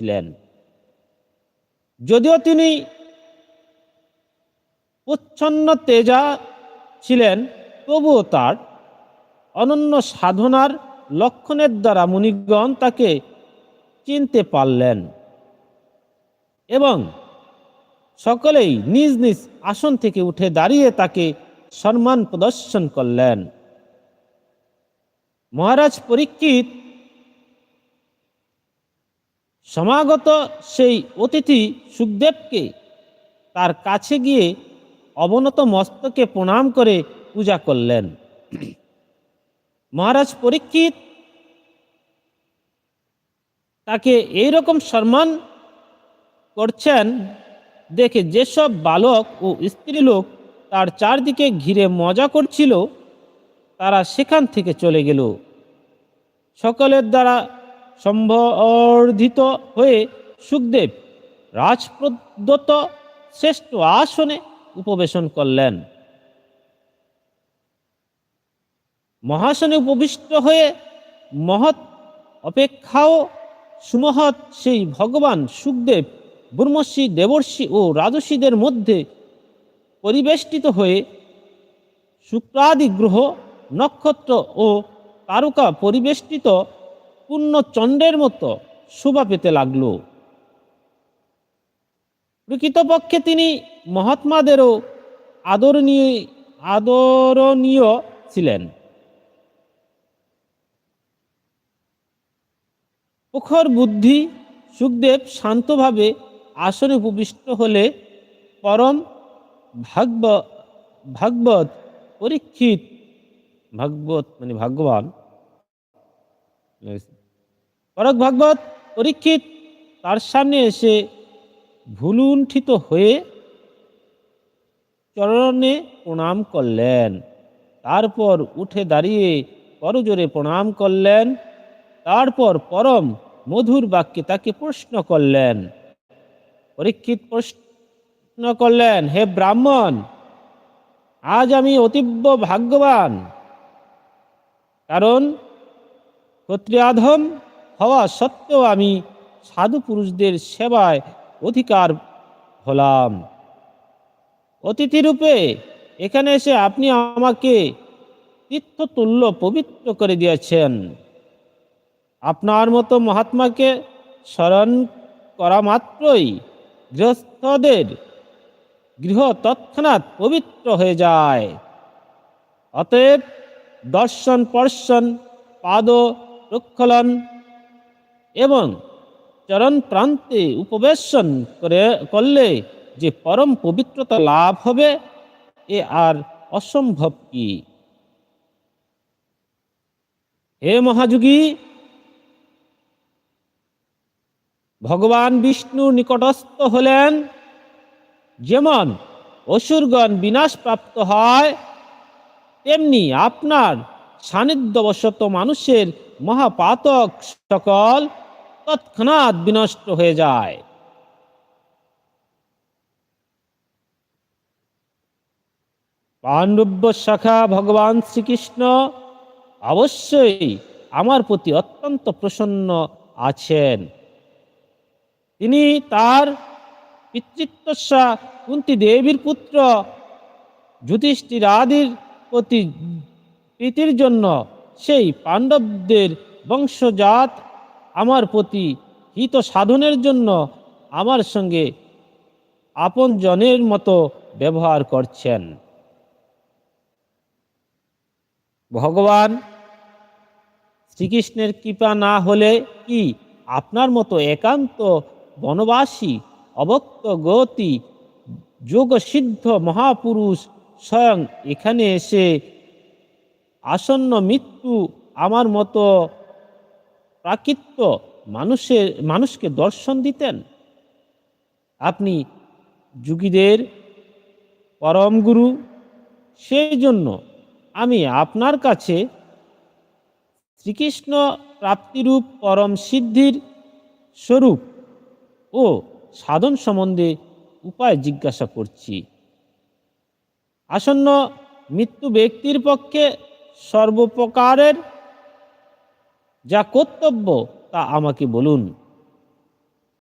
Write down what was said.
ছিলেন। যদিও তিনি প্রচ্ছন্ন তেজা ছিলেন, তবুও তার অনন্য সাধনার লক্ষণের দ্বারা মুনিগণ তাকে চিনতে পারলেন এবং সকলেই নিজ নিজ আসন থেকে উঠে দাঁড়িয়ে তাকে সম্মান প্রদর্শন করলেন। মহারাজ পরীক্ষিত সমাগত সেই অতিথি সুখদেবকে তার কাছে গিয়ে অবনত মস্তকে প্রণাম করে পূজা করলেন। মহারাজ পরীক্ষিত তাকে এইরকম সম্মান করছেন দেখে যেসব বালক ও স্ত্রীলোক তার চারদিকে ঘিরে মজা করছিল তারা সেখান থেকে চলে গেল। সকলের দ্বারা সম্বর্ধিত হয়ে সুখদেব রাজপ্রদত্ত শ্রেষ্ঠ আসনে উপবেশন করলেন। মহাসনে উপবিষ্ট হয়ে মহৎ অপেক্ষাও সুমহৎ সেই ভগবান সুখদেব ব্রহ্মর্ষি, দেবর্ষি ও রাজর্ষিদের মধ্যে পরিবেষ্টিত হয়ে শুক্রাদি গ্রহ, নক্ষত্র ও তারকা পরিবেষ্টিত পূর্ণচন্দ্রের মতো শোভা পেতে লাগল। প্রকৃতপক্ষে তিনি মহাত্মাদেরও আদরণীয় ছিলেন। প্রখর বুদ্ধি সুখদেব শান্তভাবে আসনে উপবিষ্ট হলে পরম ভাগবত পরীক্ষিত, ভাগবত মানে ভাগ্যবান, পরক ভাগবত পরীক্ষিত তার সামনে এসে ভুলুণ্ঠিত হয়ে চরণে প্রণাম করলেন। তারপর উঠে দাঁড়িয়ে করজোরে প্রণাম করলেন। তারপর পরম মধুর বাক্যে তাকে প্রশ্ন করলেন। পরীক্ষিত প্রশ্ন করলেন, হে ব্রাহ্মণ, আজ আমি অতীব ভাগ্যবান, কারণ ক্ষত্রিয়াধম হওয়া সত্ত্বেও আমি সাধু পুরুষদের সেবায় অধিকার হলাম। অতিথিরূপে এখানে এসে আপনি আমাকে তীর্থতুল্য পবিত্র করে দিয়েছেন। আপনার মতো মহাত্মাকে স্মরণ করা মাত্রই গৃহস্থদের গৃহ তৎক্ষণাৎ পবিত্র হয়ে যায়। অতএব দর্শন, স্পর্শন, পাদ প্রক্ষালন এবং চরণ প্রান্তে উপবেশন করলে যে পরম পবিত্রতা লাভ হবে এ আর অসম্ভব কি? হে মহাযোগী, ভগবান বিষ্ণু নিকটস্থ হলেন যেমন অসুরগণ বিনাশপ্রাপ্ত হয়, তেমনি আপনার সান্নিধ্যবশত মানুষের মহাপাতক সকল তৎক্ষণাৎ বিনষ্ট হয়ে যায়। পাণ্ডব শাখা ভগবান শ্রীকৃষ্ণ অবশ্যই আমার প্রতি অত্যন্ত প্রসন্ন আছেন। তিনি তার পিতৃত্বস্যা কুন্তী দেবীর পুত্র যুধিষ্ঠির আদির প্রতি প্রীতির জন্য সেই পাণ্ডবদের বংশজাত আমার প্রতি হিত সাধনের জন্য আমার সঙ্গে আপন জনের মতো ব্যবহার করছেন। ভগবান শ্রীকৃষ্ণের কৃপা না হলে কি আপনার মতো একান্ত বনবাসী অভক্ত গতি যোগসিদ্ধ মহাপুরুষ স্বয়ং এখানে এসে আসন্ন মৃত্যু আমার মতো প্রাকৃত মানুষকে দর্শন দিতেন? আপনি যোগীদের পরম গুরু, সেই জন্য আমি আপনার কাছে শ্রীকৃষ্ণ প্রাপ্তিরূপ পরম সিদ্ধির স্বরূপ ও সাধন সম্বন্ধে উপায় জিজ্ঞাসা করছি। আসন্ন মৃত্যু ব্যক্তির পক্ষে সর্বপ্রকারের যা কর্তব্য তা আমাকে বলুন।